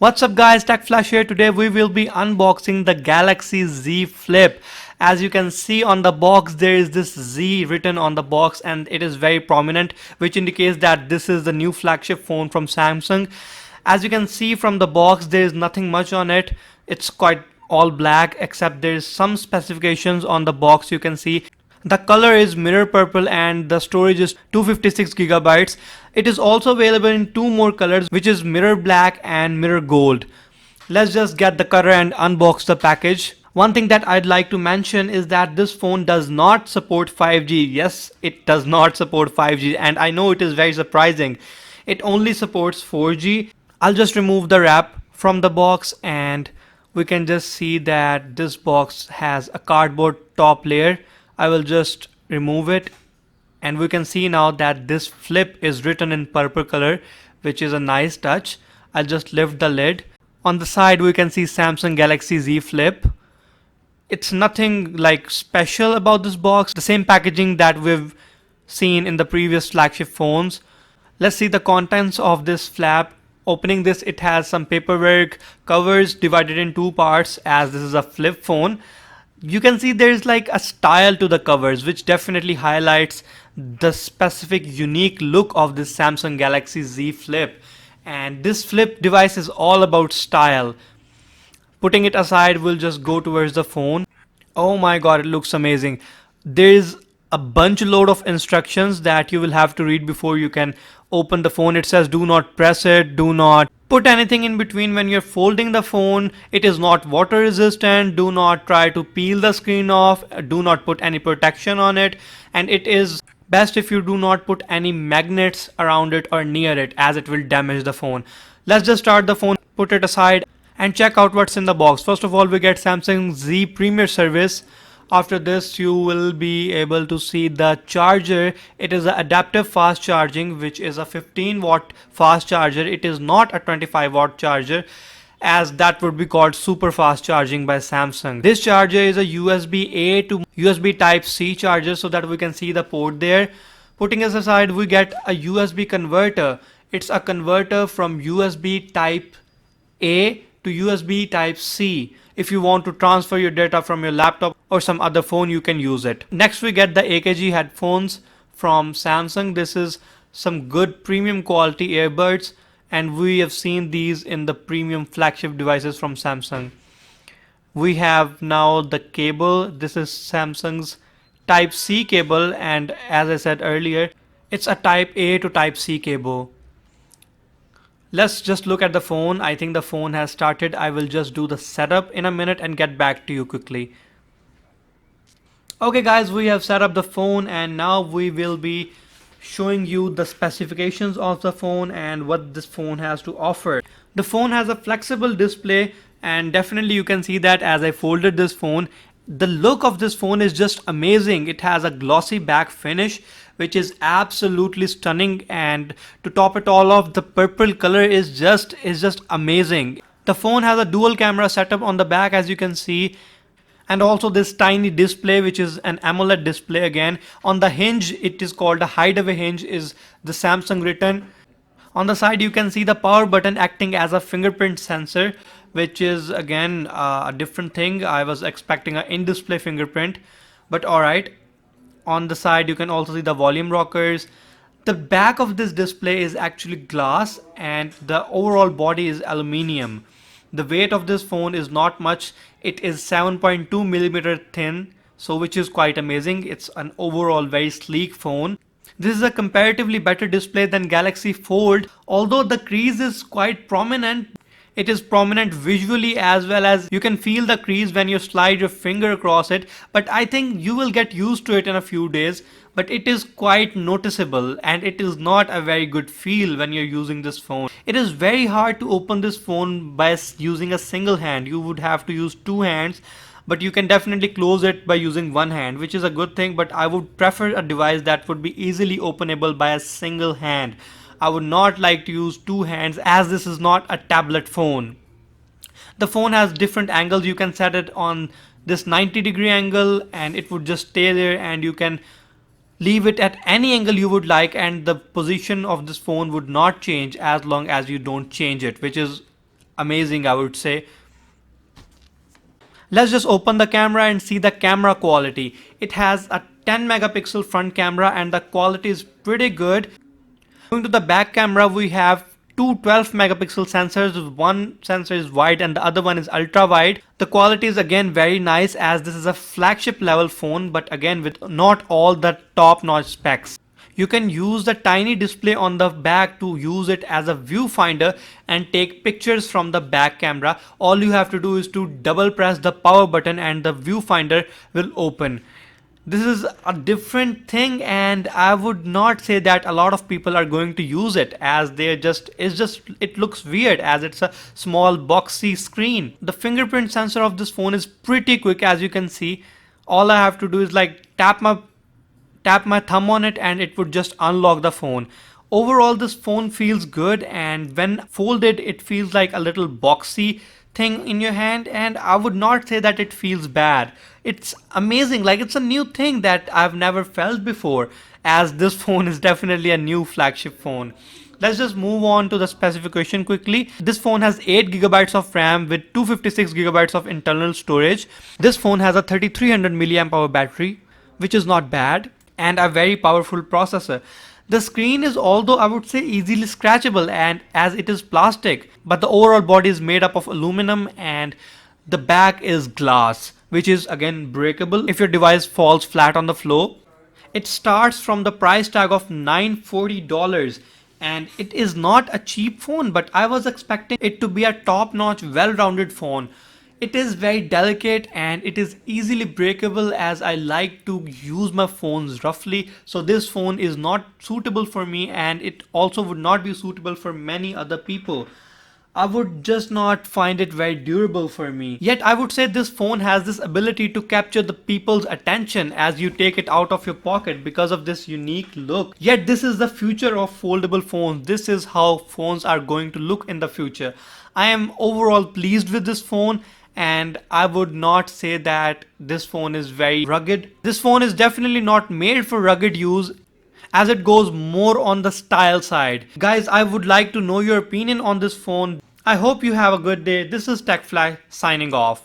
What's up guys, Tech Flash here. Today we will be unboxing the Galaxy Z Flip. As you can see on the box, there is this Z written on the box and it is very prominent, which indicates that this is the new flagship phone from Samsung. As you can see from the box, there is nothing much on it. It's quite all black, except there is some specifications on the box. You can see the color is mirror purple and the storage is 256 gigabytes. It is also available in two more colors, which is mirror black and mirror gold. Let's just get the cover and unbox the package. One thing that I'd like to mention is that this phone does not support 5G. Yes, it does not support 5G, and I know it is very surprising. It only supports 4G. I'll just remove the wrap from the box and we can just see that this box has a cardboard top layer. I will just remove it and we can see now that this flip is written in purple color, which is a nice touch. I'll just lift the lid. On the side we can see Samsung Galaxy Z Flip. It's nothing like special about this box, the same packaging that we've seen in the previous flagship phones. Let's see the contents of this flap. Opening this, it has some paperwork, covers divided in two parts as this is a flip phone. You can see there's like a style to the covers, which definitely highlights the specific unique look of this Samsung Galaxy Z Flip. And this flip device is all about style. Putting it aside, we'll just go towards the phone. Oh my god, it looks amazing. There's a bunch load of instructions that you will have to read before you can open the phone. It says do not press it, do not put anything in between when you're folding the phone, it is not water resistant, do not try to peel the screen off, do not put any protection on it, and it is best if you do not put any magnets around it or near it, as it will damage the phone. Let's just start the phone, put it aside and check out what's in the box. First of all, we get Samsung Z Premier service. After this, you will be able to see the charger. It is an adaptive fast charging, which is a 15 watt fast charger. It is not a 25 watt charger, as that would be called super fast charging by Samsung. This charger is a USB A to USB Type C charger, so that we can see the port there. Putting this aside, we get a USB converter. It's a converter from USB Type A to USB Type C. If you want to transfer your data from your laptop or some other phone, you can use it. Next we get the AKG headphones from Samsung. This is some good premium quality earbuds, and we have seen these in the premium flagship devices from Samsung. We have now the cable. This is Samsung's Type C cable, and as I said earlier, it's a Type A to Type C cable. Let's just look at the phone. I think the phone has started. I will just do the setup in a minute and get back to you quickly. Okay guys, we have set up the phone and now we will be showing you the specifications of the phone and what this phone has to offer. The phone has a flexible display and definitely you can see that as I folded this phone. The look of this phone is just amazing. It has a glossy back finish, which is absolutely stunning, and to top it all off, the purple color is just amazing. The phone has a dual camera setup on the back, as you can see, and also this tiny display, which is an AMOLED display again. On the hinge, it is called a hideaway hinge, is the Samsung written. On the side you can see the power button acting as a fingerprint sensor, which is again a different thing. I was expecting an in-display fingerprint, but alright. On the side you can also see the volume rockers. The back of this display is actually glass and the overall body is aluminium. The weight of this phone is not much. It is 7.2 millimeter thin, so which is quite amazing. It's an overall very sleek phone. This is a comparatively better display than Galaxy Fold. Although the crease is quite prominent, it is prominent visually as well as you can feel the crease when you slide your finger across it. But I think you will get used to it in a few days. But it is quite noticeable and it is not a very good feel when you're using this phone. It is very hard to open this phone by using a single hand. You would have to use two hands. But you can definitely close it by using one hand, which is a good thing, but I would prefer a device that would be easily openable by a single hand. I would not like to use two hands, as this is not a tablet phone. The phone has different angles. You can set it on this 90-degree angle and it would just stay there, and you can leave it at any angle you would like and the position of this phone would not change as long as you don't change it, which is amazing, I would say. Let's just open the camera and see the camera quality. It has a 10 megapixel front camera and the quality is pretty good. Going to the back camera, we have two 12 megapixel sensors. One sensor is wide and the other one is ultra wide. The quality is again very nice as this is a flagship level phone, but again with not all the top notch specs. You can use the tiny display on the back to use it as a viewfinder and take pictures from the back camera. All you have to do is to double press the power button and the viewfinder will open. This is a different thing and I would not say that a lot of people are going to use it as it looks weird as it's a small boxy screen. The fingerprint sensor of this phone is pretty quick, as you can see. All I have to do is like tap my thumb on it and it would just unlock the phone. Overall, this phone feels good, and when folded it feels like a little boxy thing in your hand, and I would not say that it feels bad. It's amazing, like it's a new thing that I've never felt before, as this phone is definitely a new flagship phone. Let's just move on to the specification quickly. This phone has 8 gigabytes of RAM with 256 gigabytes of internal storage. This phone has a 3300 milliamp hour battery, which is not bad, and a very powerful processor. The screen is, although I would say, easily scratchable and as it is plastic, but the overall body is made up of aluminum and the back is glass, which is again breakable if your device falls flat on the floor. It starts from the price tag of $940, and it is not a cheap phone, but I was expecting it to be a top-notch, well-rounded phone. It is very delicate and it is easily breakable as I like to use my phones roughly. So this phone is not suitable for me and it also would not be suitable for many other people. I would just not find it very durable for me. Yet I would say this phone has this ability to capture the people's attention as you take it out of your pocket because of this unique look. Yet this is the future of foldable phones. This is how phones are going to look in the future. I am overall pleased with this phone, and I would not say that this phone is very rugged. This phone is definitely not made for rugged use as it goes more on the style side. Guys, I would like to know your opinion on this phone. I hope you have a good day. This is TechFly signing off.